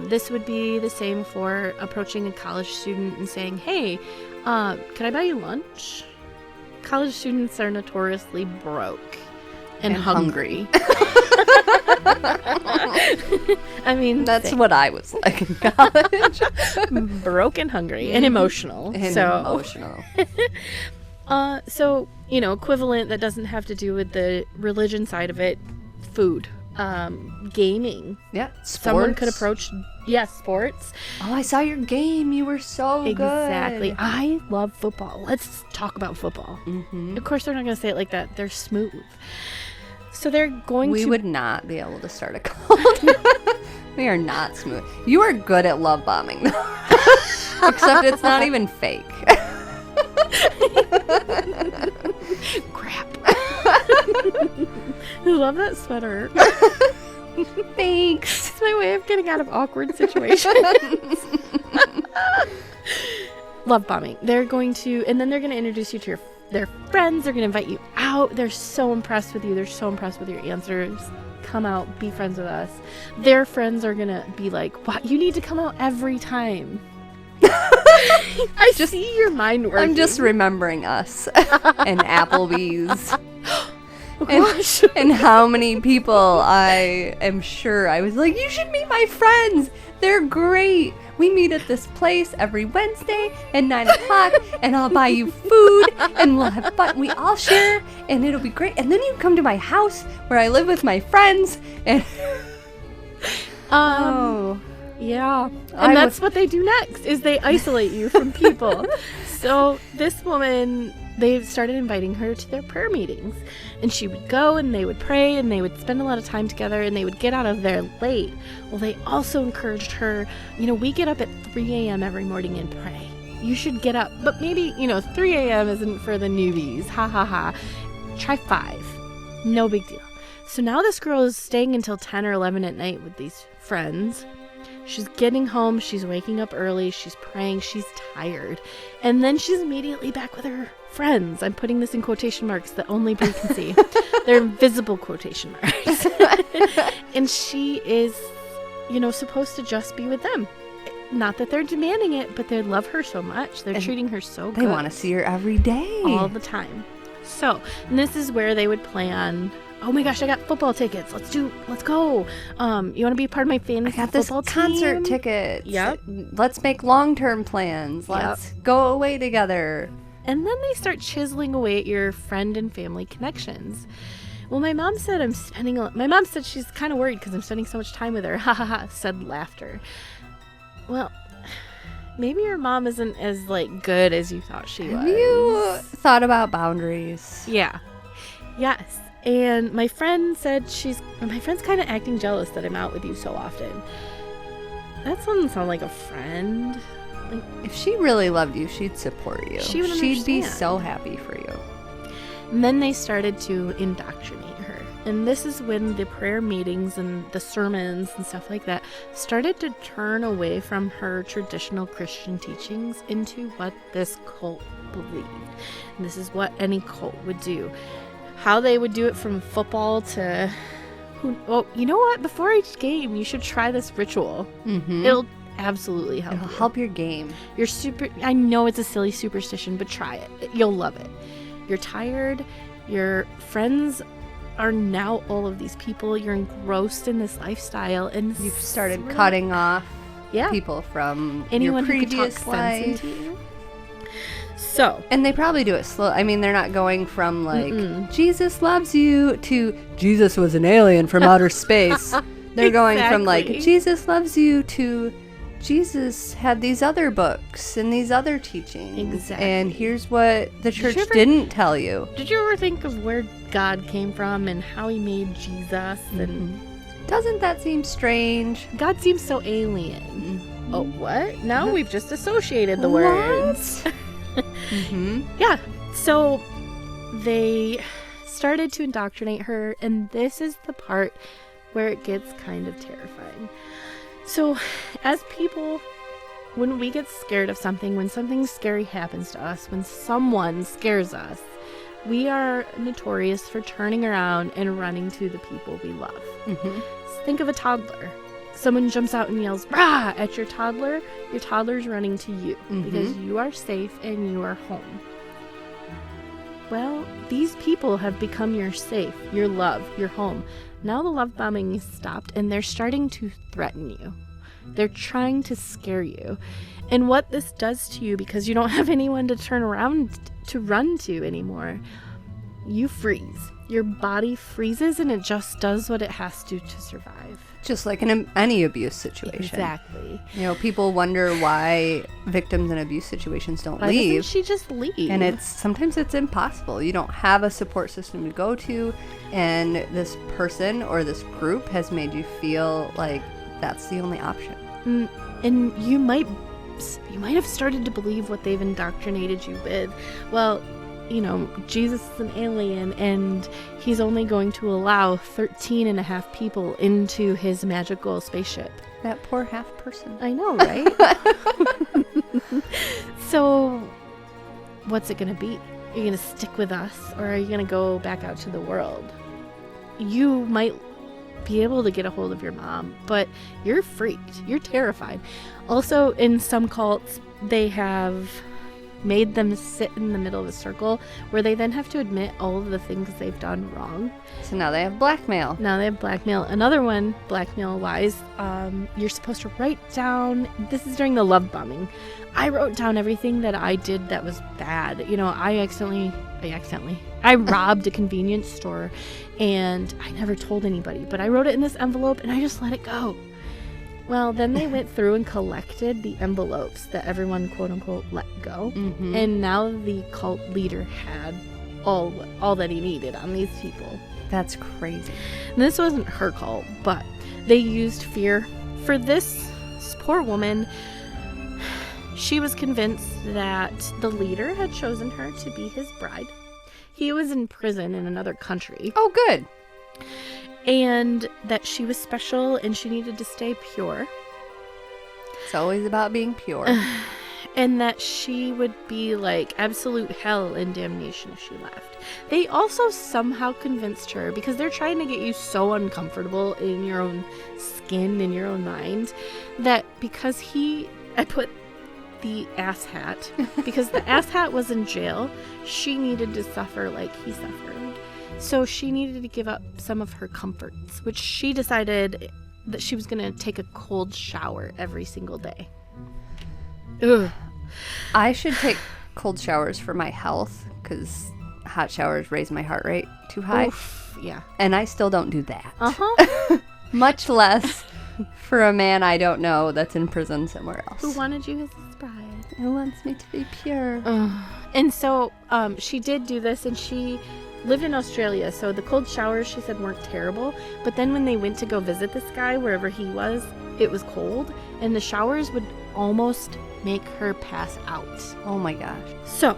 This would be the same for approaching a college student and saying, "Hey, can I buy you lunch?" College students are notoriously broke and hungry. I mean, That's what I was like in college. broke and hungry and emotional. And so emotional. So, equivalent that doesn't have to do with the religion side of it, food, gaming. Yeah. Sports. Someone could approach, sports. Oh, I saw your game. You were so Exactly. good. I love football. Let's talk about football. Mm-hmm. Of course, they're not going to say it like that. They're smooth. So they're going We to... would not be able to start a cult. We are not smooth. You are good at love bombing, though. Except it's not even fake. Crap. I love that sweater. Thanks. It's my way of getting out of awkward situations. Love bombing. They're going to, and then they're going to introduce you to their friends. They're going to invite you out. They're so impressed with you. They're so impressed with your answers. Come out, be friends with us. Their friends are going to be like, "What? You need to come out every time." I just see your mind working. I'm just remembering us and Applebee's. Oh, gosh. And how many people I am sure I was like, "You should meet my friends. They're great. We meet at this place every Wednesday at 9 o'clock, and I'll buy you food, and we'll have fun. We all share, and it'll be great. And then you come to my house where I live with my friends." And Yeah. And that's what they do next, is they isolate you from people. So this woman, they started inviting her to their prayer meetings. And she would go and they would pray and they would spend a lot of time together and they would get out of there late. Well, they also encouraged her, we get up at 3 a.m. every morning and pray. You should get up. But maybe, 3 a.m. isn't for the newbies. Ha ha ha. Try 5. No big deal. So now this girl is staying until 10 or 11 at night with these friends. She's getting home. She's waking up early. She's praying. She's tired. And then she's immediately back with her friends. I'm putting this in quotation marks that only Brie can see. They're invisible quotation marks. And she is, supposed to just be with them. Not that they're demanding it, but they love her so much. They're treating her so good. They want to see her every day. All the time. So, and this is where they would plan, oh my gosh, I got football tickets. Let's go. You want to be part of my fantasy football team? I got this concert tickets. Yep. Let's make long-term plans. Let's go away together. And then they start chiseling away at your friend and family connections. Well, my mom said my mom said she's kind of worried because I'm spending so much time with her. Ha ha ha, said laughter. Well, maybe your mom isn't as, good as you thought she was. Have you thought about boundaries? Yeah. Yes. And my friend said my friend's kind of acting jealous that I'm out with you so often. That doesn't sound like a friend. If she really loved you, she'd support you. She'd be so happy for you. And then they started to indoctrinate her. And this is when the prayer meetings and the sermons and stuff like that started to turn away from her traditional Christian teachings into what this cult believed. And this is what any cult would do. How they would do it from football to... you know what? Before each game, you should try this ritual. Mm-hmm. It'll absolutely help. It'll help your game. I know it's a silly superstition, but try it. You'll love it. You're tired. Your friends are now all of these people. You're engrossed in this lifestyle, and you've started cutting off people from anyone your who could talk previous life. Sense into you. So, and they probably do it slow. I mean, they're not going from Jesus loves you to Jesus was an alien from outer space. They're going from Jesus loves you to Jesus had these other books and these other teachings. Exactly. And here's what the church didn't tell you. Did you ever think of where God came from and how he made Jesus? And doesn't that seem strange? God seems so alien. Mm-hmm. Oh, what? Now we've just associated the words. Yeah. So they started to indoctrinate her, and this is the part where it gets kind of terrifying. So, as people, when we get scared of something, when something scary happens to us, when someone scares us, we are notorious for turning around and running to the people we love. Mm-hmm. So think of a toddler. Someone jumps out and yells, "Rah!" at your toddler's running to you because you are safe and you are home. Well, these people have become your safe, your love, your home. Now the love bombing is stopped, and they're starting to threaten you. They're trying to scare you. And what this does to you, because you don't have anyone to turn around to run to anymore, you freeze. Your body freezes, and it just does what it has to survive. Just like in any abuse situation. Exactly. People wonder why victims in abuse situations don't leave. Why doesn't she just leave? And sometimes it's impossible. You don't have a support system to go to, and this person or this group has made you feel like that's the only option. And you might have started to believe what they've indoctrinated you with. Well, Jesus is an alien, and he's only going to allow 13 and a half people into his magical spaceship. That poor half person. I know, right? So, what's it going to be? Are you going to stick with us, or are you going to go back out to the world? You might be able to get a hold of your mom, but you're freaked. You're terrified. Also, in some cults, they have made them sit in the middle of a circle where they then have to admit all of the things they've done wrong. So now they have blackmail. Another one, blackmail-wise, you're supposed to write down, this is during the love bombing, I wrote down everything that I did that was bad. I robbed a convenience store, and I never told anybody, but I wrote it in this envelope, and I just let it go. Well, then they went through and collected the envelopes that everyone, quote-unquote, let go. Mm-hmm. And now the cult leader had all that he needed on these people. That's crazy. And this wasn't her cult, but they used fear. For this poor woman, she was convinced that the leader had chosen her to be his bride. He was in prison in another country. Oh, good. And that she was special and she needed to stay pure. It's always about being pure. And that she would be like absolute hell and damnation if she left. They also somehow convinced her, because they're trying to get you so uncomfortable in your own skin, in your own mind, that because I put the asshat, because the asshat was in jail, she needed to suffer like he suffered. So she needed to give up some of her comforts, which she decided that she was going to take a cold shower every single day. Ugh. I should take cold showers for my health, because hot showers raise my heart rate too high. Oof, yeah. And I still don't do that. Uh-huh. Much less for a man I don't know that's in prison somewhere else. Who wanted you as his bride. Who wants me to be pure. And so she did do this, and she lived in Australia, so the cold showers, she said, weren't terrible. But then when they went to go visit this guy, wherever he was, it was cold, and the showers would almost make her pass out. Oh my gosh. So,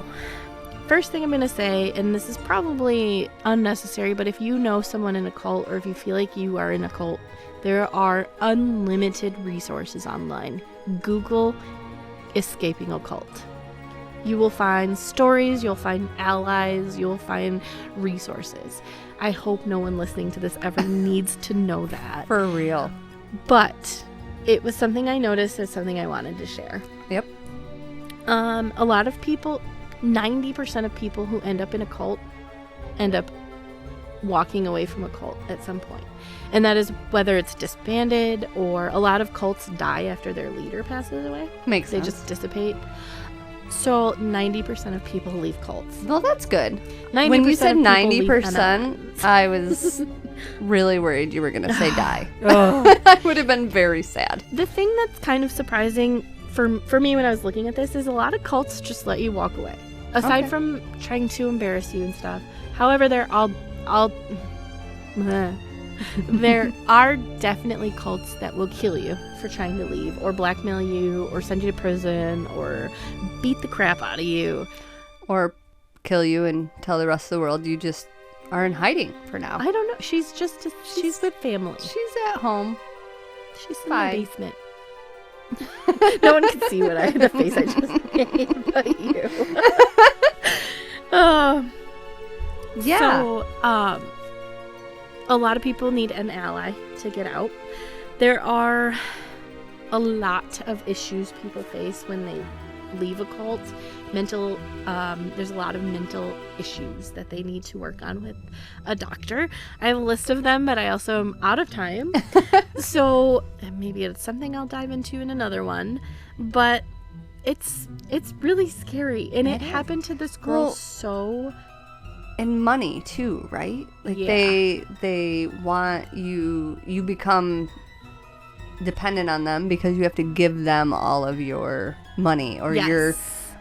first thing I'm going to say, and this is probably unnecessary, but if you know someone in a cult, or if you feel like you are in a cult, there are unlimited resources online. Google escaping a cult. You will find stories, you'll find allies, you'll find resources. I hope no one listening to this ever needs to know that. For real. But it was something I noticed as something I wanted to share. Yep. A lot of people, 90% of people who end up in a cult end up walking away from a cult at some point. And that is whether it's disbanded, or a lot of cults die after their leader passes away. Makes sense. They just dissipate. So 90% of people leave cults. Well, that's good. 90% When you said of people 90%, I was really worried you were going to say die. I would have been very sad. The thing that's kind of surprising for me when I was looking at this is a lot of cults just let you walk away. Aside from trying to embarrass you and stuff. However, there are definitely cults that will kill you for trying to leave, or blackmail you, or send you to prison, or beat the crap out of you. Or kill you and tell the rest of the world you just are in hiding for now. I don't know. She's with family. She's at home. She's in Bye. the basement. No one can see the face I just made but you. Yeah. So, a lot of people need an ally to get out. There are a lot of issues people face when they leave a cult. There's a lot of mental issues that they need to work on with a doctor. I have a list of them, but I also am out of time. So maybe it's something I'll dive into in another one. But it's really scary. And it happened to this girl And money too, right? Like they want you become dependent on them because you have to give them all of your money or your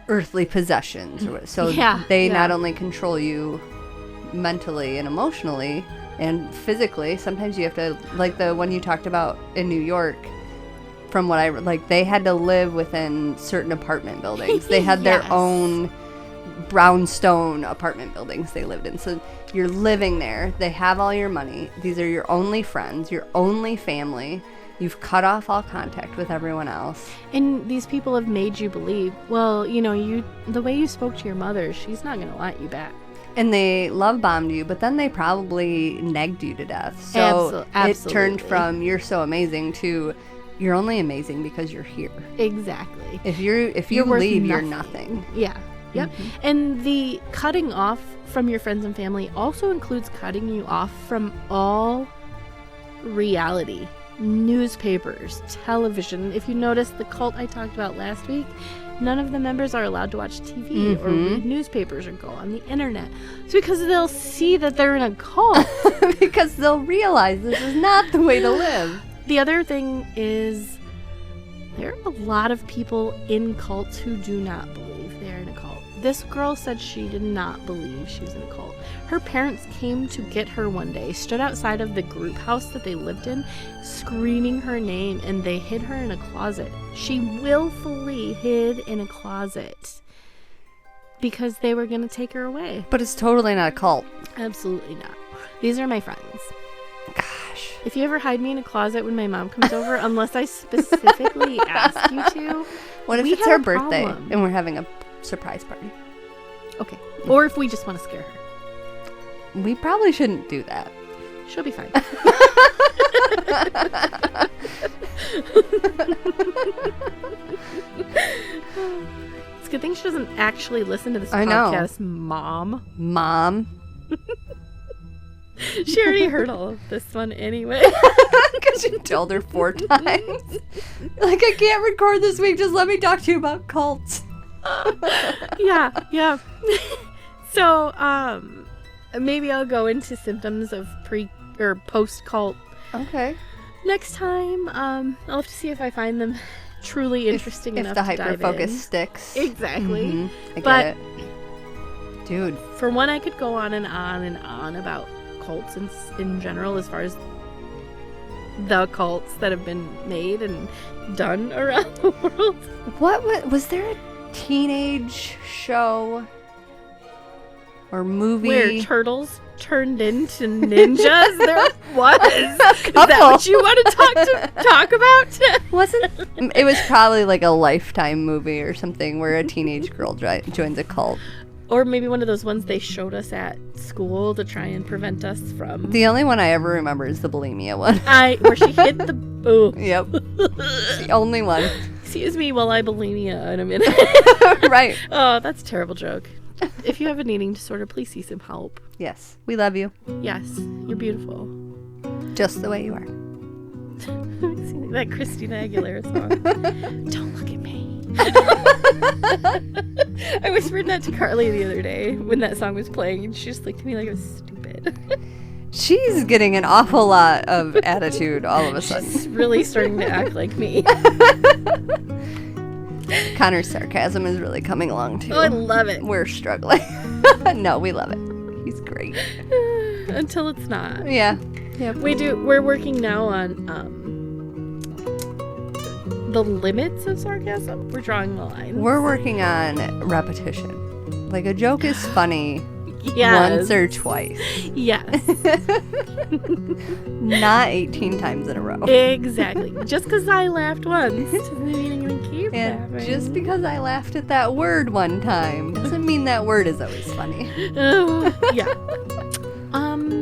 earthly possessions. So they not only control you mentally and emotionally and physically, sometimes you have to, like the one you talked about in New York, from what they had to live within certain apartment buildings. They had their own brownstone apartment buildings they lived in. So you're living there. They have all your money. These are your only friends, your only family. You've cut off all contact with everyone else. And these people have made you believe, well, the way you spoke to your mother, she's not going to want you back. And they love bombed you, but then they probably negged you to death. So it turned from you're so amazing to you're only amazing because you're here. Exactly. If you leave, you're nothing. Yeah. Yep. Mm-hmm. And the cutting off from your friends and family also includes cutting you off from all reality. Newspapers, television. If you notice the cult I talked about last week, none of the members are allowed to watch TV or read newspapers or go on the internet. It's because they'll see that they're in a cult. Because they'll realize this is not the way to live. The other thing is there are a lot of people in cults who do not believe they're in a cult. This girl said she did not believe she was in a cult. Her parents came to get her one day, stood outside of the group house that they lived in, screaming her name, and they hid her in a closet. She willfully hid in a closet because they were going to take her away. But it's totally not a cult. Absolutely not. These are my friends. Gosh. If you ever hide me in a closet when my mom comes over, unless I specifically ask you to. What if we it's have her a birthday problem. and we're having a surprise party? Okay. Or if we just want to scare her. We probably shouldn't do that. She'll be fine. It's a good thing she doesn't actually listen to this I know. podcast, Mom. Mom. She already heard all of this one anyway. Because you told her 4 times. Like, I can't record this week. Just let me talk to you about cults. Yeah. So, maybe I'll go into symptoms of pre or post cult Okay. next time. I'll have to see if I find them truly interesting If enough the to dive hyper-focus in. sticks. Exactly. Mhm. I get But- it. Dude. For one, I could go on and on and on about cults in general, as far as the cults that have been made and done around the world. What was there a teenage show or movie? Where turtles turned into ninjas? There was. Is that couple. what you want to talk about? It was probably like a Lifetime movie or something where a teenage girl joins a cult. Or maybe one of those ones they showed us at school to try and prevent us from. The only one I ever remember is the bulimia one. Where she hit the. Oh. Yep. It's the only one. Excuse me while I bulimia in a minute. Right. Oh, that's a terrible joke. If you have an eating disorder, please see some help. Yes. We love you. Yes, you're beautiful. Just the way you are. That Christina Aguilera song. Don't look at me. I whispered that to Carly the other day when that song was playing, and she just looked at me like I was stupid. She's getting an awful lot of attitude all of a sudden. She's really starting to act like me. Connor's sarcasm is really coming along too. Oh, I love it. We're struggling. No, we love it. He's great. Until it's not. Yeah. Yep. We're working now on the limits of sarcasm. We're drawing the line. We're working on repetition. Like, a joke is funny Yes. once or twice, Yes. not 18 times in a row. Exactly. Just because I laughed once doesn't mean I'm going to keep And laughing. just because I laughed at that word one time doesn't mean that word is always funny. Oh, yeah.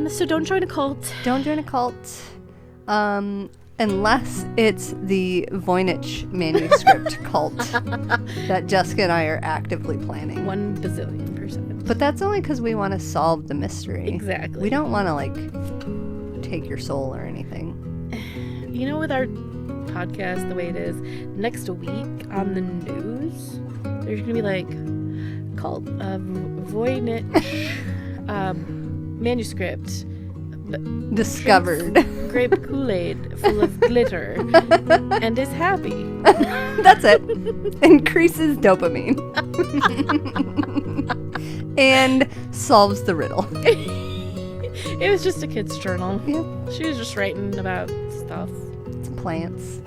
So don't join a cult. Don't join a cult. Unless it's the Voynich manuscript cult that Jessica and I are actively planning. 1 bazillion%. But that's only because we want to solve the mystery. Exactly. We don't want to, like, take your soul or anything. You know, with our podcast, the way it is, next week on the news, there's going to be, like, called Voynich manuscript. Discovered. Grape Kool-Aid full of glitter and is happy. That's it. Increases dopamine. And solves the riddle. It was just a kid's journal. Yeah. She was just writing about stuff. Some plants.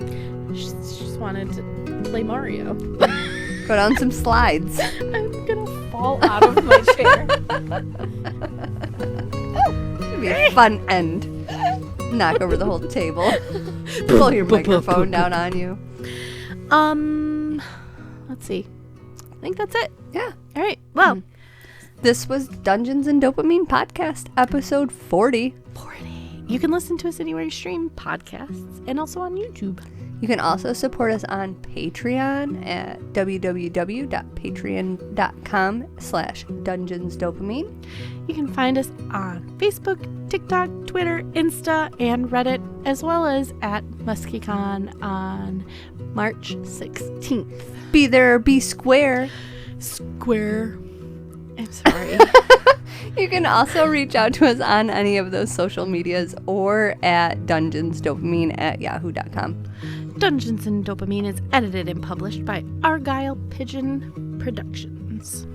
She just wanted to play Mario. Go down some slides. I'm gonna fall out of my chair. It'd be a fun end. Knock over the whole table. Pull your microphone down on you. Let's see. I think that's it. Yeah. All right. Well, This was Dungeons and Dopamine Podcast, episode 40. you can listen to us anywhere you stream podcasts and also on YouTube. You can also support us on Patreon at www.patreon.com/dungeonsdopamine. You can find us on Facebook, TikTok, Twitter, Insta, and Reddit, as well as at MuskyCon on March 16th. Be there or be square. Square. I'm sorry. You can also reach out to us on any of those social medias or at dungeonsdopamine@yahoo.com. Dungeons and Dopamine is edited and published by Argyle Pigeon Productions.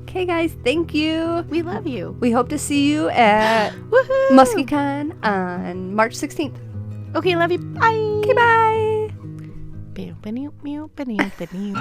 Okay, guys, thank you. We love you. We hope to see you at Woohoo! MuskyCon on March 16th. Okay, love you. Bye. Okay, bye. Meow, meow, meow, meow, meow.